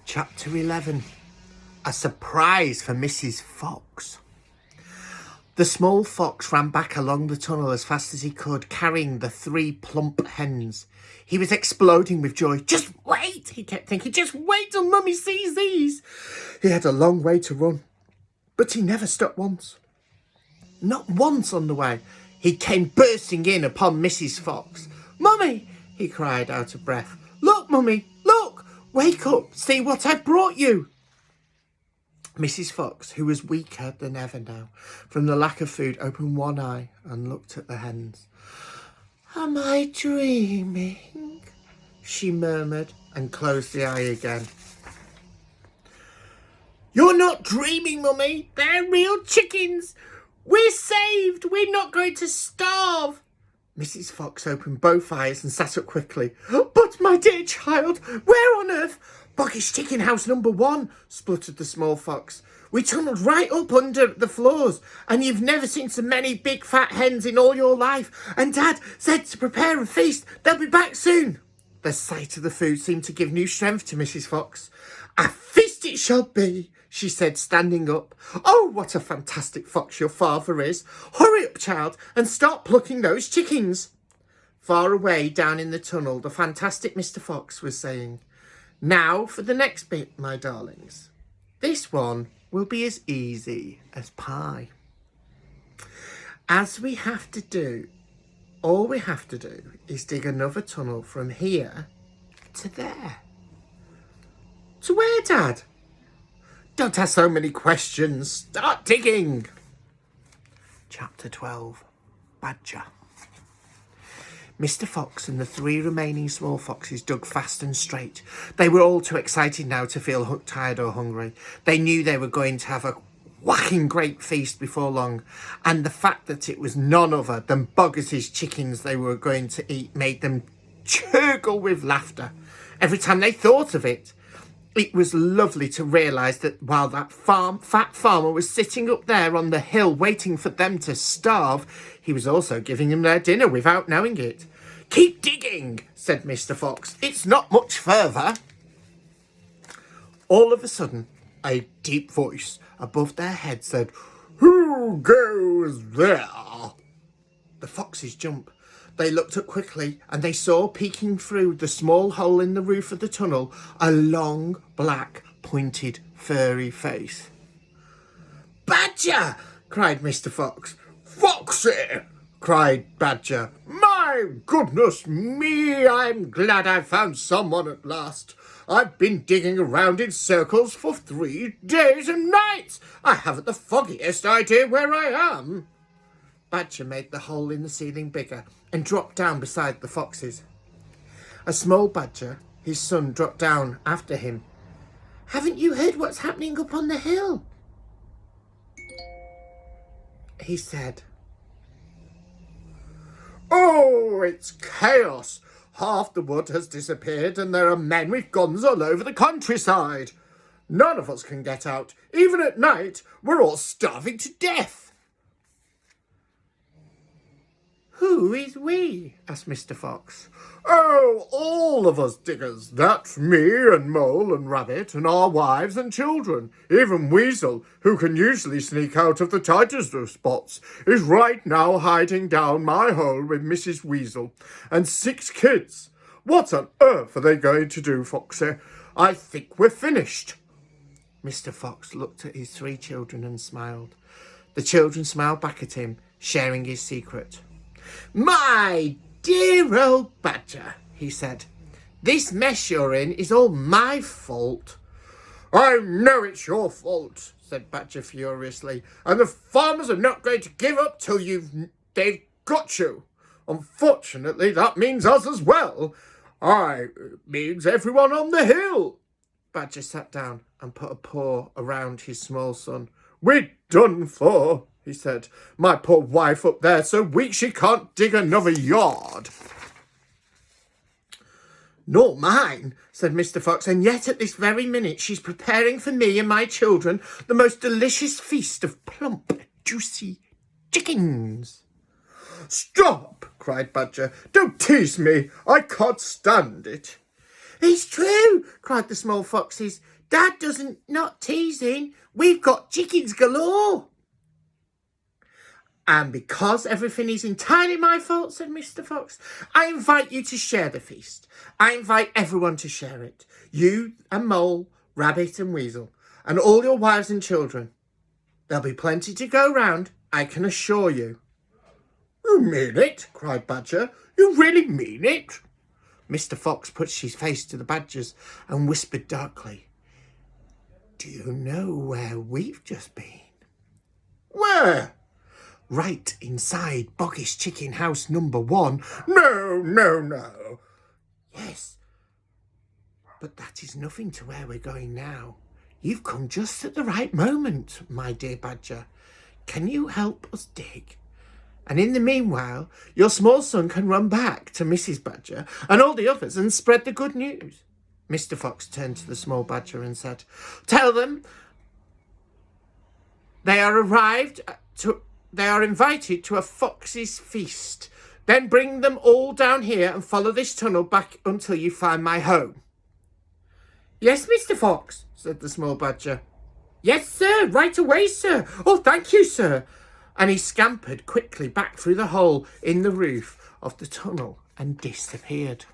Chapter 11. A surprise for Mrs. Fox. The small fox ran back along the tunnel as fast as he could, carrying the 3 plump hens. He was exploding with joy. Just wait, he kept thinking, just wait till Mummy sees these. He had a long way to run, but he never stopped once. Not once on the way. He came bursting in upon Mrs. Fox. Mummy, he cried out of breath. Look, Mummy, look! Wake up, see what I've brought you. Mrs. Fox, who was weaker than ever now from the lack of food, opened one eye and looked at the hens. Am I dreaming? She murmured and closed the eye again. You're not dreaming, Mummy. They're real chickens. We're saved. We're not going to starve. Mrs. Fox opened both eyes and sat up quickly. But, my dear child, where on earth? Boggish chicken house number 1, spluttered the small fox. We tunnelled right up under the floors, and you've never seen so many big fat hens in all your life. And Dad said to prepare a feast. They'll be back soon. The sight of the food seemed to give new strength to Mrs. Fox. A feast it shall be, she said, standing up. Oh, what a fantastic fox your father is. Hurry up, child, and start plucking those chickens. Far away down in the tunnel, the fantastic Mr. Fox was saying, Now for the next bit, my darlings. This one will be as easy as pie. As we have to do, all we have to do is dig another tunnel from here to there. To where, Dad? Don't ask so many questions. Start digging. Chapter 12. Badger. Mr. Fox and the 3 remaining small foxes dug fast and straight. They were all too excited now to feel tired or hungry. They knew they were going to have a whacking great feast before long, and the fact that it was none other than Boggis's chickens they were going to eat made them gurgle with laughter every time they thought of it. It was lovely to realise that while that fat farmer was sitting up there on the hill waiting for them to starve, he was also giving them their dinner without knowing it. Keep digging, said Mr. Fox. It's not much further. All of a sudden, a deep voice above their heads said, Who goes there? The foxes jumped. They looked up quickly and they saw peeking through the small hole in the roof of the tunnel a long, black, pointed, furry face. Badger! cried Mr. Fox. Foxy! cried Badger. My goodness me, I'm glad I found someone at last. I've been digging around in circles for 3 days and nights. I haven't the foggiest idea where I am. Badger made the hole in the ceiling bigger and dropped down beside the foxes. A small badger, his son, dropped down after him. Haven't you heard what's happening up on the hill? He said. Oh, it's chaos. Half the wood has disappeared and there are men with guns all over the countryside. None of us can get out. Even at night, we're all starving to death. Who is we? asked Mr. Fox. Oh, all of us diggers. That's me and Mole and Rabbit and our wives and children. Even Weasel, who can usually sneak out of the tightest of spots, is right now hiding down my hole with Mrs. Weasel and 6 kids. What on earth are they going to do, Foxy? I think we're finished. Mr. Fox looked at his 3 children and smiled. The children smiled back at him, sharing his secret. My dear old Badger, he said, this mess you're in is all my fault. I know it's your fault, said Badger furiously, and the farmers are not going to give up till they've got you. Unfortunately, that means us as well. It means everyone on the hill. Badger sat down and put a paw around his small son. We're done for, he said. My poor wife up there so weak she can't dig another yard. Nor mine, said Mr. Fox, and yet at this very minute she's preparing for me and my children the most delicious feast of plump, juicy chickens. Stop, cried Badger. Don't tease me. I can't stand it. It's true, cried the small foxes. Dad doesn't not teasing. We've got chickens galore. And because everything is entirely my fault, said Mr. Fox, I invite you to share the feast. I invite everyone to share it. You and Mole, Rabbit and Weasel, and all your wives and children. There'll be plenty to go round, I can assure you. You mean it? Cried Badger. You really mean it? Mr. Fox put his face to the Badger's and whispered darkly, Do you know where we've just been? Where? Right inside Boggy's chicken house number 1. No. Yes, but that is nothing to where we're going now. You've come just at the right moment, my dear Badger. Can you help us dig? And in the meanwhile, your small son can run back to Mrs. Badger and all the others and spread the good news. Mr. Fox turned to the small Badger and said, Tell them they are invited to a fox's feast. Then bring them all down here and follow this tunnel back until you find my home. Yes, Mr. Fox, said the small Badger. Yes, sir, right away, sir. Oh, thank you, sir. And he scampered quickly back through the hole in the roof of the tunnel and disappeared.